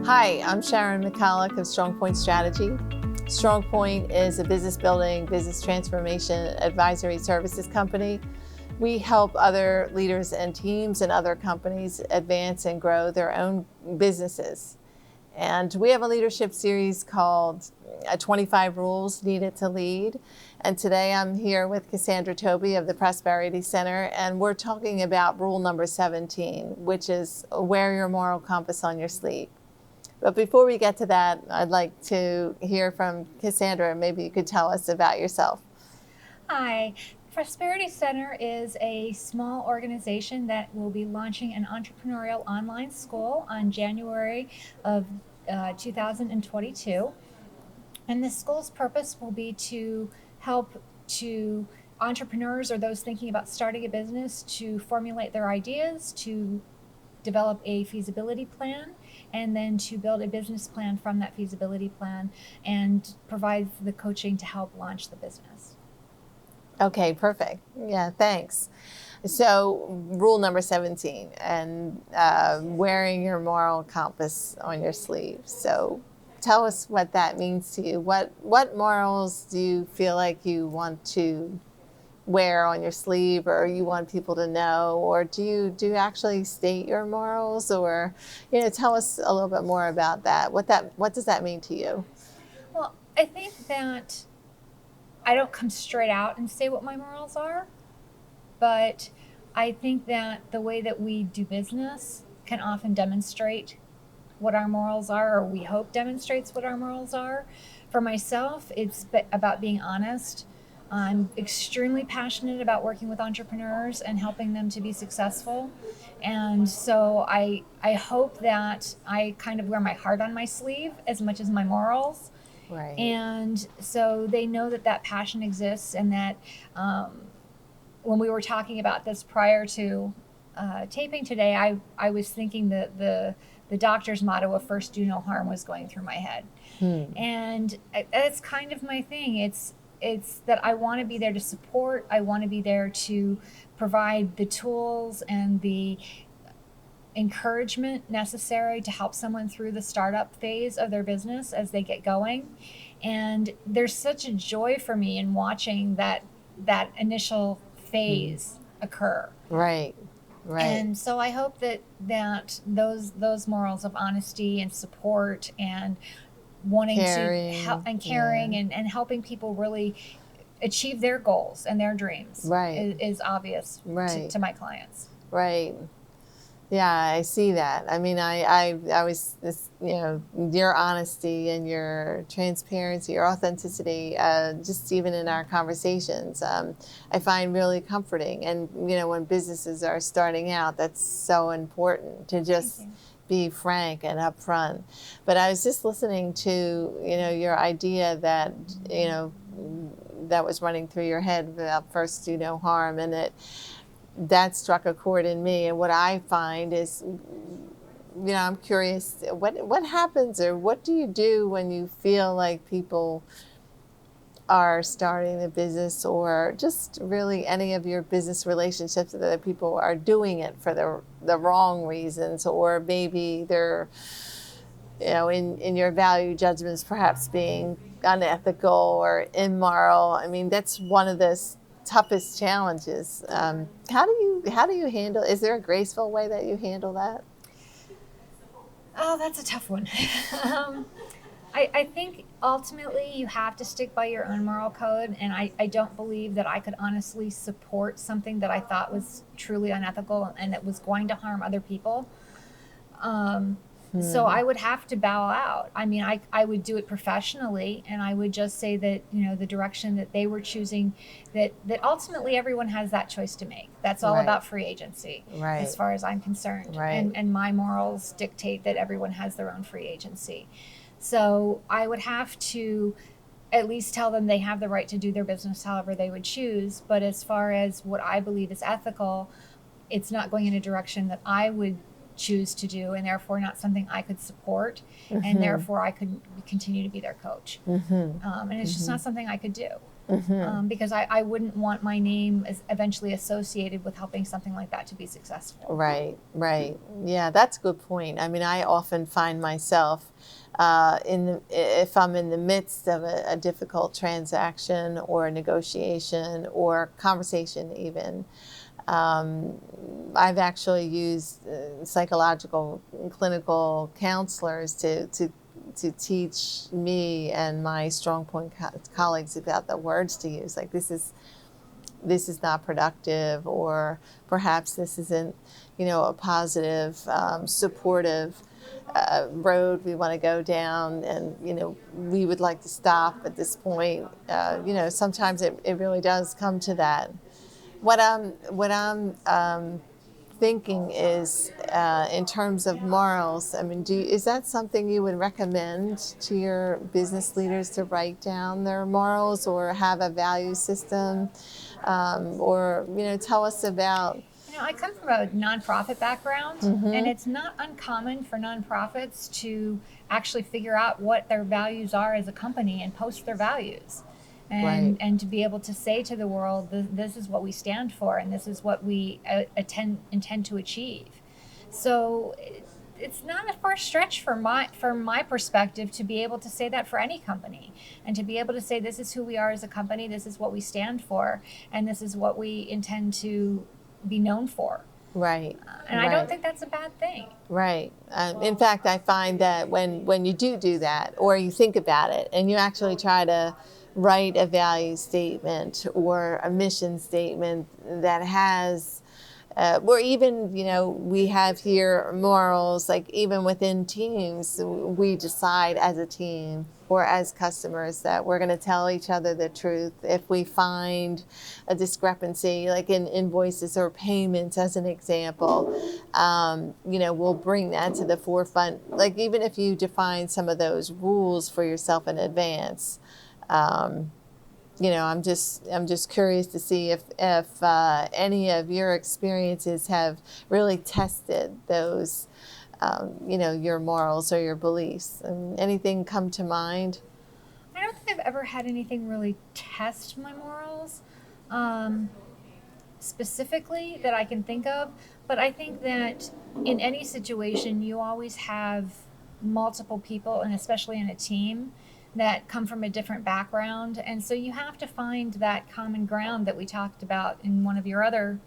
Hi, I'm Sharon McCulloch of Strong Point Strategy. Strong Point is a business building, business transformation advisory services company. We help other leaders and teams and other companies advance and grow their own businesses. And we have a leadership series called 25 Rules Needed to Lead. And today I'm here with Cassandra Toby of the Prosperity Center, and we're talking about rule number 17, which is wear your moral compass on your sleeve. But before we get to that, I'd like to hear from Cassandra. Maybe you could tell us about yourself. Hi. Prosperity Center is a small organization that will be launching an entrepreneurial online school on January of 2022. And the school's purpose will be to help to entrepreneurs or those thinking about starting a business to formulate their ideas, to develop a feasibility plan, and then to build a business plan from that feasibility plan and provide the coaching to help launch the business. Okay, perfect. Yeah, thanks. So, rule number 17, and wearing your moral compass on your sleeve. So, tell us what that means to you. What morals do you feel like you want to wear on your sleeve, or you want people to know, or do you actually state your morals, or tell us a little bit more about that. What does that mean to you? Well, I think that I don't come straight out and say what my morals are, but I think that the way that we do business can often demonstrate what our morals are, or we hope demonstrates what our morals are. For myself, it's about being honest. I'm extremely passionate about working with entrepreneurs and helping them to be successful. And so I hope that I kind of wear my heart on my sleeve as much as my morals. Right. And so they know that that passion exists, and that when we were talking about this prior to taping today, I was thinking that the doctor's motto of first do no harm was going through my head. And it's kind of my thing. It's that I want to be there to support. I want to be there to provide the tools and the encouragement necessary to help someone through the startup phase of their business as they get going. And there's such a joy for me in watching that initial phase occur. Right. Right. And so I hope that those morals of honesty and support and wanting Caring, to help and caring, yeah. and helping people really achieve their goals and their dreams Right. is obvious Right. to my clients. Right. Yeah, I see that. I mean, I was this, your honesty and your transparency, your authenticity, just even in our conversations, I find really comforting. And, when businesses are starting out, that's so important to just be frank and upfront. But I was just listening to, your idea that, that was running through your head about first do no harm, and that struck a chord in me. And what I find is, I'm curious, what happens, or what do you do when you feel like people are starting a business, or just really any of your business relationships, that people are doing it for the wrong reasons, or maybe they're, in your value judgments, perhaps being unethical or immoral. I mean, that's one of the toughest challenges. How do you handle? Is there a graceful way that you handle that? Oh, that's a tough one. I think ultimately you have to stick by your own moral code, and I don't believe that I could honestly support something that I thought was truly unethical and that was going to harm other people. So I would have to bow out. I mean, I would do it professionally, and I would just say that, the direction that they were choosing, that ultimately everyone has that choice to make. That's all Right. about free agency, Right. as far as I'm concerned. Right. And my morals dictate that everyone has their own free agency. So I would have to at least tell them they have the right to do their business however they would choose. But as far as what I believe is ethical, it's not going in a direction that I would choose to do, and therefore not something I could support, and therefore I could continue to be their coach. And it's just not something I could do. because I wouldn't want my name as eventually associated with helping something like that to be successful. Right, right. Yeah, that's a good point. I mean, I often find myself if I'm in the midst of a difficult transaction or a negotiation or conversation, even. Um, I've actually used psychological and clinical counselors to teach me and my strong point colleagues about the words to use. Like this is not productive, or perhaps this isn't, a positive, supportive road we want to go down, and we would like to stop at this point. Sometimes it really does come to that. What I'm thinking is, in terms of morals. I mean, is that something you would recommend to your business leaders, to write down their morals or have a value system, or tell us about. I come from a nonprofit background, and it's not uncommon for nonprofits to actually figure out what their values are as a company and post their values. Right. And to be able to say to the world, this is what we stand for, and this is what we intend to achieve. So it's not a far stretch from my perspective to be able to say that for any company, and to be able to say, this is who we are as a company, this is what we stand for, and this is what we intend to be known for. Right. And right. I don't think that's a bad thing. Right. In fact, I find that when you do that, or you think about it, and you actually try to write a value statement or a mission statement that has, or even, we have here morals, like even within teams, we decide as a team or as customers that we're going to tell each other the truth. If we find a discrepancy, like in invoices or payments, as an example, we'll bring that to the forefront. Like even if you define some of those rules for yourself in advance, I'm just curious to see if any of your experiences have really tested those, your morals or your beliefs. Anything come to mind? I don't think I've ever had anything really test my morals, specifically that I can think of. But I think that in any situation, you always have multiple people, and especially in a team, that come from a different background. And so you have to find that common ground that we talked about in one of your other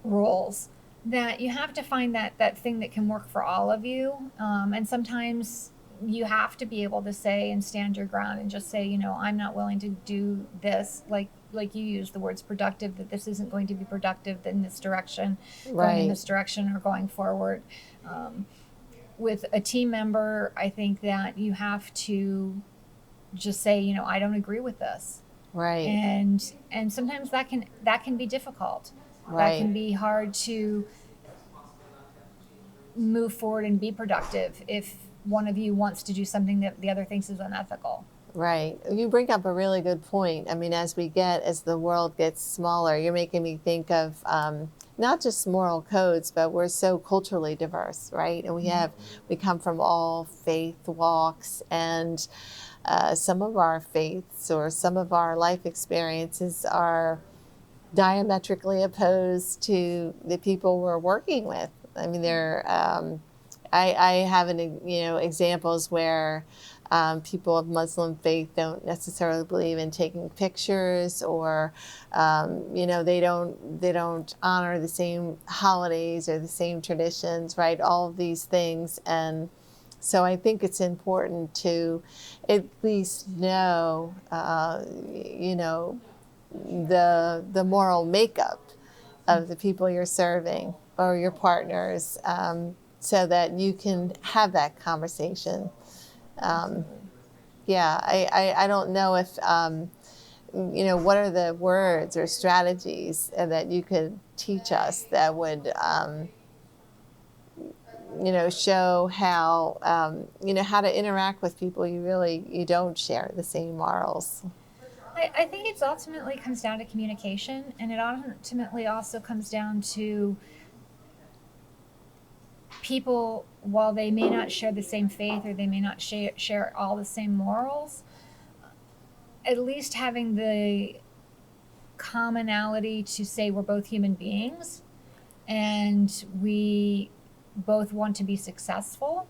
roles, that you have to find that thing that can work for all of you. And sometimes you have to be able to say and stand your ground and just say, I'm not willing to do this, like you use the words productive, that this isn't going to be productive in this direction, Right. going in this direction, or going forward. With a team member, I think that you have to just say, I don't agree with this. Right. And sometimes that can be difficult. Right. That can be hard to move forward and be productive if one of you wants to do something that the other thinks is unethical. Right. You bring up a really good point. I mean, as the world gets smaller, you're making me think of not just moral codes, but we're so culturally diverse, right? And we come from all faith walks, and some of our faiths or some of our life experiences are diametrically opposed to the people we're working with. I mean, I have examples where people of Muslim faith don't necessarily believe in taking pictures, or they don't honor the same holidays or the same traditions, right? All of these things. And so I think it's important to at least know, the moral makeup of the people you're serving or your partners, so that you can have that conversation. I don't know if, what are the words or strategies that you could teach us that would, show how, how to interact with people you don't share the same morals. I think it ultimately comes down to communication, and it ultimately also comes down to people, while they may not share the same faith or they may not share all the same morals, at least having the commonality to say we're both human beings and we both want to be successful.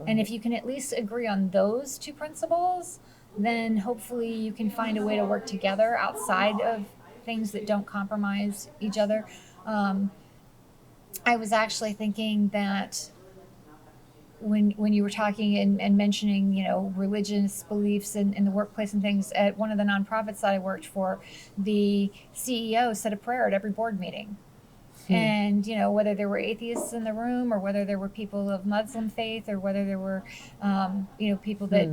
And if you can at least agree on those two principles, then hopefully you can find a way to work together outside of things that don't compromise each other. I was actually thinking that when you were talking and mentioning, religious beliefs in the workplace and things, at one of the nonprofits that I worked for, the CEO said a prayer at every board meeting. And, whether there were atheists in the room or whether there were people of Muslim faith or whether there were, people that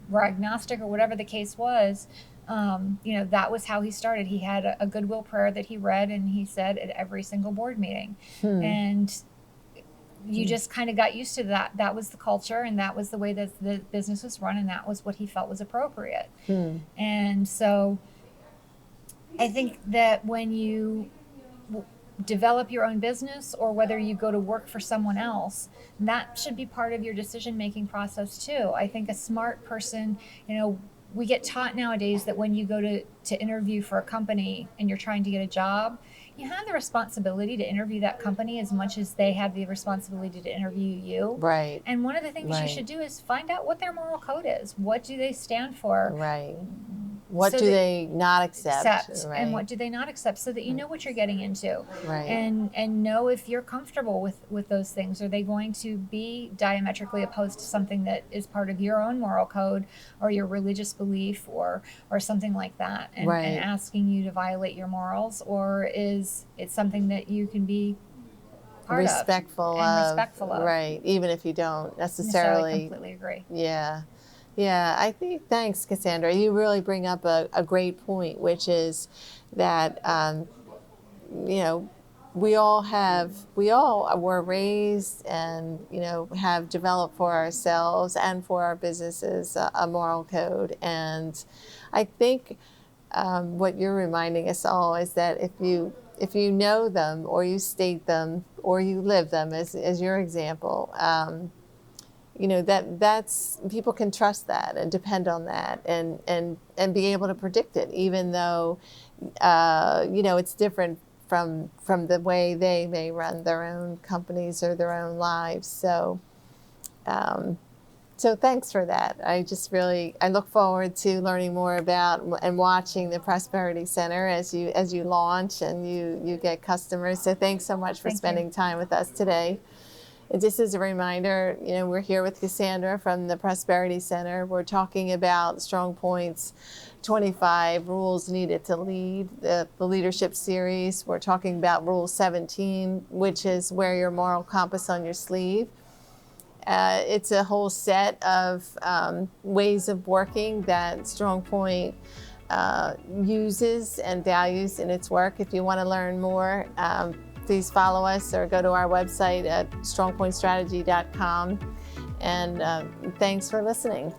were agnostic or whatever the case was, that was how he started. He had a goodwill prayer that he read and he said at every single board meeting. And you just kind of got used to that. That was the culture and that was the way that the business was run and that was what he felt was appropriate. And so I think that when you develop your own business or whether you go to work for someone else, that should be part of your decision-making process too. I think a smart person, we get taught nowadays that when you go to interview for a company and you're trying to get a job, you have the responsibility to interview that company as much as they have the responsibility to interview you. Right. And one of the things you should do is find out what their moral code is. What do they stand for? Right. What do they not accept? Right. And what do they not accept, so that you know what you're getting into. Right. And know if you're comfortable with those things. Are they going to be diametrically opposed to something that is part of your own moral code or your religious belief or something like that, and asking you to violate your morals? Or is it something that you can be respectful of? Right, even if you don't necessarily completely agree. Yeah, I think, thanks, Cassandra. You really bring up a great point, which is that, we all were raised and, have developed for ourselves and for our businesses a moral code. And I think what you're reminding us all is that if you know them or you state them or you live them, as your example, that's people can trust that and depend on that and be able to predict it, even though it's different from the way they may run their own companies or their own lives. So thanks for that. I look forward to learning more about and watching the Prosperity Center as you launch and you get customers. So thanks so much for spending time with us today. And just as a reminder, we're here with Cassandra from the Prosperity Center. We're talking about Strong Point's 25 rules needed to lead, the leadership series. We're talking about Rule 17, which is wear your moral compass on your sleeve. It's a whole set of ways of working that Strong Point uses and values in its work. If you want to learn more, please follow us or go to our website at strongpointstrategy.com. And thanks for listening.